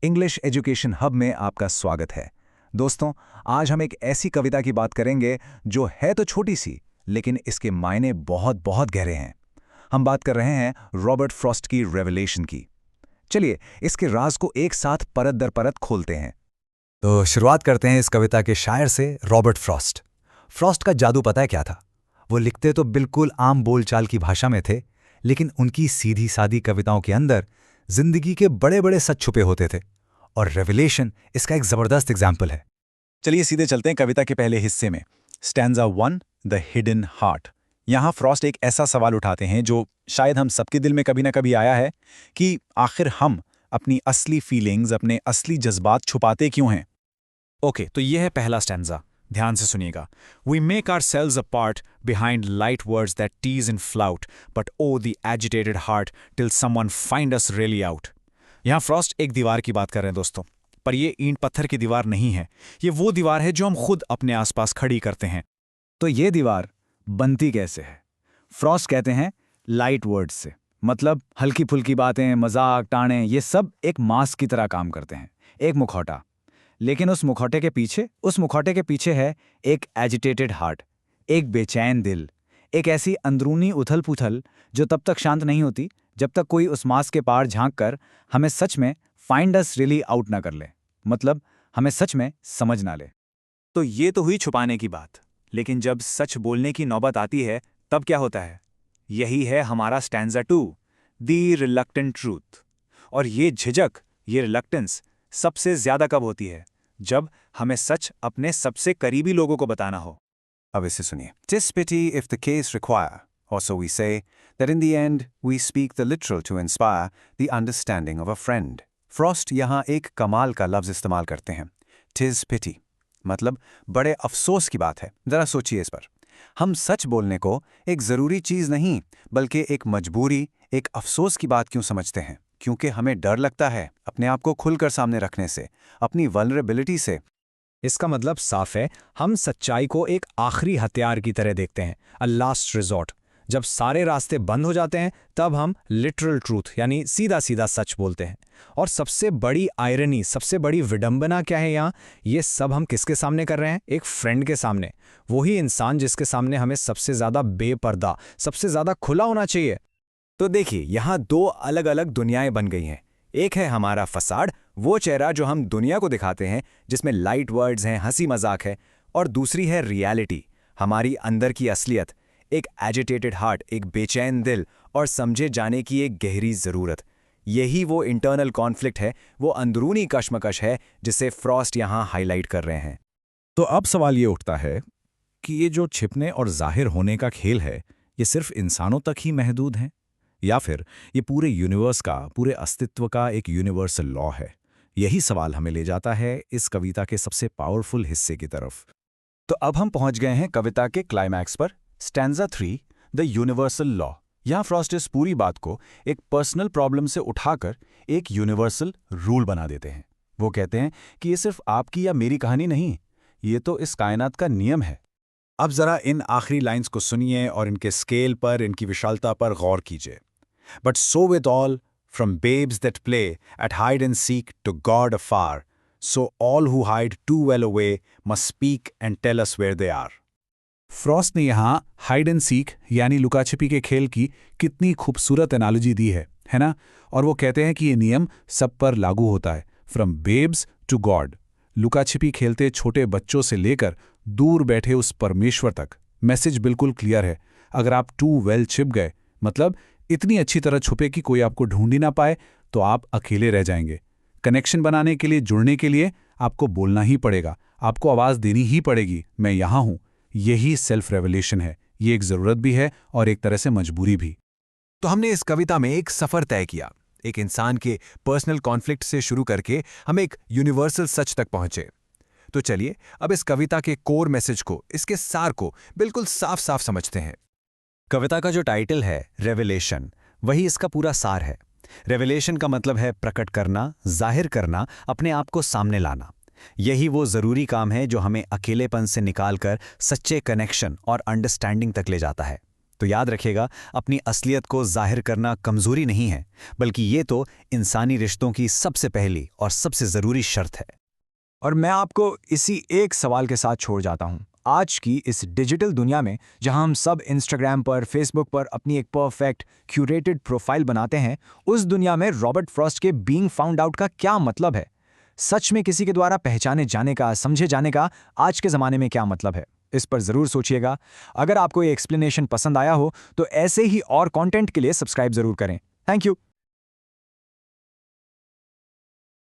English education hub में आपका स्वागत है। दोस्तों, आज हम एक ऐसी कविता की बात करेंगे जो है तो छोटी सी, लेकिन इसके मायने बहुत बहुत गहरे हैं। हम बात कर रहे हैं रॉबर्ट फ्रॉस्ट की रेवलेशन की। चलिए इसके राज को एक साथ परत दर परत खोलते हैं। तो शुरुआत करते हैं इस कविता के शायर से, रॉबर्ट फ्रॉस्ट। फ्रॉस्ट का जादू पता है क्या था? वो लिखते तो बिल्कुल आम बोलचाल की भाषा में थे, लेकिन उनकी सीधी सादी कविताओं के अंदर जिंदगी के बड़े बड़े सच छुपे होते थे। और रेवलेशन इसका एक जबरदस्त एग्जाम्पल है। चलिए सीधे चलते हैं कविता के पहले हिस्से में। Stanza 1, the hidden heart. यहाँ फ्रॉस्ट एक ऐसा सवाल उठाते हैं जो शायद हम सबके दिल में कभी ना कभी आया है कि आखिर हम अपनी असली फीलिंग्स, अपने असली जज्बात छुपाते क्यों हैं। ओके, तो ये है पहला स्टैंजा। ध्यान से सुनिएगा। We make ourselves apart behind light words that tease in flout, but oh the agitated heart till someone find us really out. यहाँ फ्रॉस्ट एक दीवार की बात कर रहे हैं दोस्तों, पर ये ईंट पत्थर की दीवार नहीं है। ये वो दीवार है जो हम खुद अपने आसपास खड़ी करते हैं। तो ये दीवार बनती कैसे है? फ्रॉस्ट कहते हैं लाइट वर्ड्स से, मतलब हल्की फुल्की बातें, मजाक, टाणे, ये सब एक मास्क की तरह काम करते हैं, एक मुखौटा। लेकिन उस मुखौटे के पीछे है एक एजिटेटेड हार्ट, एक बेचैन दिल, एक ऐसी अंदरूनी उथल पुथल जो तब तक शांत नहीं होती जब तक कोई उस मास्क के पार झांक कर हमें सच में फाइंड अस रियली आउट ना कर ले, मतलब हमें सच में समझ ना ले। तो ये तो हुई छुपाने की बात, लेकिन जब सच बोलने की नौबत आती है तब क्या होता है? यही है हमारा स्टैंजा 2, द रिलक्टेंट ट्रूथ। और ये झिझक, ये रिलक्टेंस सबसे ज्यादा कब होती है? जब हमें सच अपने सबसे करीबी लोगों को बताना हो। अब इसे सुनिए। Tis pity if the case require, or so we say, that in the end we speak the literal to inspire the understanding of a friend. Frost यहाँ एक कमाल का लफ्ज इस्तेमाल करते हैं, टिज पिटी, मतलब बड़े अफसोस की बात है। जरा सोचिए इस पर। हम सच बोलने को एक जरूरी चीज नहीं, बल्कि एक मजबूरी, एक अफसोस की बात क्यों समझते हैं? क्योंकि हमें डर लगता है अपने आप को खुलकर सामने रखने से, अपनी वल्नरेबिलिटी से। इसका मतलब साफ है, हम सच्चाई को एक आखिरी हथियार की तरह देखते हैं, अ लास्ट रिजॉर्ट। जब सारे रास्ते बंद हो जाते हैं तब हम लिटरल ट्रूथ यानी सीधा सीधा सच बोलते हैं। और सबसे बड़ी आयरनी, सबसे बड़ी विडंबना क्या है यहाँ? ये सब हम किसके सामने कर रहे हैं? एक फ्रेंड के सामने। वही इंसान जिसके सामने हमें सबसे ज्यादा बेपर्दा, सबसे ज्यादा खुला होना चाहिए। तो देखिए, यहाँ दो अलग अलग दुनियाएं बन गई हैं। एक है हमारा फसाड, वो चेहरा जो हम दुनिया को दिखाते हैं, जिसमें लाइट वर्ड्स हैं, हंसी मजाक है। और दूसरी है रियलिटी, हमारी अंदर की असलियत, एक एजिटेटेड हार्ट, एक बेचैन दिल और समझे जाने की एक गहरी ज़रूरत। यही वो इंटरनल कॉन्फ्लिक्ट है, वो अंदरूनी कश्मकश है जिसे फ्रॉस्ट यहाँ हाईलाइट कर रहे हैं। तो अब सवाल ये उठता है कि ये जो छिपने और जाहिर होने का खेल है, ये सिर्फ इंसानों तक ही महदूद है, या फिर ये पूरे यूनिवर्स का, पूरे अस्तित्व का एक यूनिवर्सल लॉ है? यही सवाल हमें ले जाता है इस कविता के सबसे पावरफुल हिस्से की तरफ। तो अब हम पहुंच गए हैं कविता के क्लाइमैक्स पर, स्टैंजा 3, द यूनिवर्सल लॉ। यहाँ फ्रॉस्ट इस पूरी बात को एक पर्सनल प्रॉब्लम से उठाकर एक यूनिवर्सल रूल बना देते हैं। वो कहते हैं कि ये सिर्फ आपकी या मेरी कहानी नहीं, ये तो इस कायनात का नियम है। अब जरा इन आखिरी लाइंस को सुनिए और इनके स्केल पर, इनकी विशालता पर गौर कीजिए। But so with all, from babes that play at hide and seek to God afar, so all who hide too well away must speak and tell us where they are. Frost ने यहाँ hide and seek यानी लुकाछिपी के खेल की कितनी खूबसूरत analogy दी है ना? और वो कहते हैं कि ये नियम सब पर लागू होता है, फ्रॉम बेब्स टू गॉड। लुकाछिपी खेलते छोटे बच्चों से लेकर दूर बैठे उस परमेश्वर तक। मैसेज बिल्कुल क्लियर है। अगर आप टू वेल छिप गए, मतलब इतनी अच्छी तरह छुपे कि कोई आपको ढूंढ ही ना पाए, तो आप अकेले रह जाएंगे। कनेक्शन बनाने के लिए, जुड़ने के लिए आपको बोलना ही पड़ेगा, आपको आवाज़ देनी ही पड़ेगी, मैं यहाँ हूँ। यही सेल्फ रेवलेशन है। ये एक ज़रूरत भी है और एक तरह से मजबूरी भी। तो हमने इस कविता में एक सफ़र तय किया, एक इंसान के पर्सनल कॉन्फ्लिक्ट से शुरू करके हम एक यूनिवर्सल सच तक पहुंचे। तो चलिए अब इस कविता के कोर मैसेज को, इसके सार को बिल्कुल साफ साफ समझते हैं। कविता का जो टाइटल है रेवलेशन, वही इसका पूरा सार है। रेवलेशन का मतलब है प्रकट करना, जाहिर करना, अपने आप को सामने लाना। यही वो ज़रूरी काम है जो हमें अकेलेपन से निकालकर सच्चे कनेक्शन और अंडरस्टैंडिंग तक ले जाता है। तो याद रखिएगा, अपनी असलियत को जाहिर करना कमजोरी नहीं है, बल्कि ये तो इंसानी रिश्तों की सबसे पहली और सबसे ज़रूरी शर्त है। और मैं आपको इसी एक सवाल के साथ छोड़ जाता हूं। आज की इस डिजिटल दुनिया में जहां हम सब इंस्टाग्राम पर, फेसबुक पर अपनी एक परफेक्ट क्यूरेटेड प्रोफाइल बनाते हैं, उस दुनिया में रॉबर्ट फ्रॉस्ट के बीइंग फाउंड आउट का क्या मतलब है? सच में किसी के द्वारा पहचाने जाने का, समझे जाने का आज के ज़माने में क्या मतलब है? इस पर ज़रूर सोचिएगा। अगर आपको ये एक्सप्लेनेशन पसंद आया हो तो ऐसे ही और कंटेंट के लिए सब्सक्राइब ज़रूर करें। Thank you.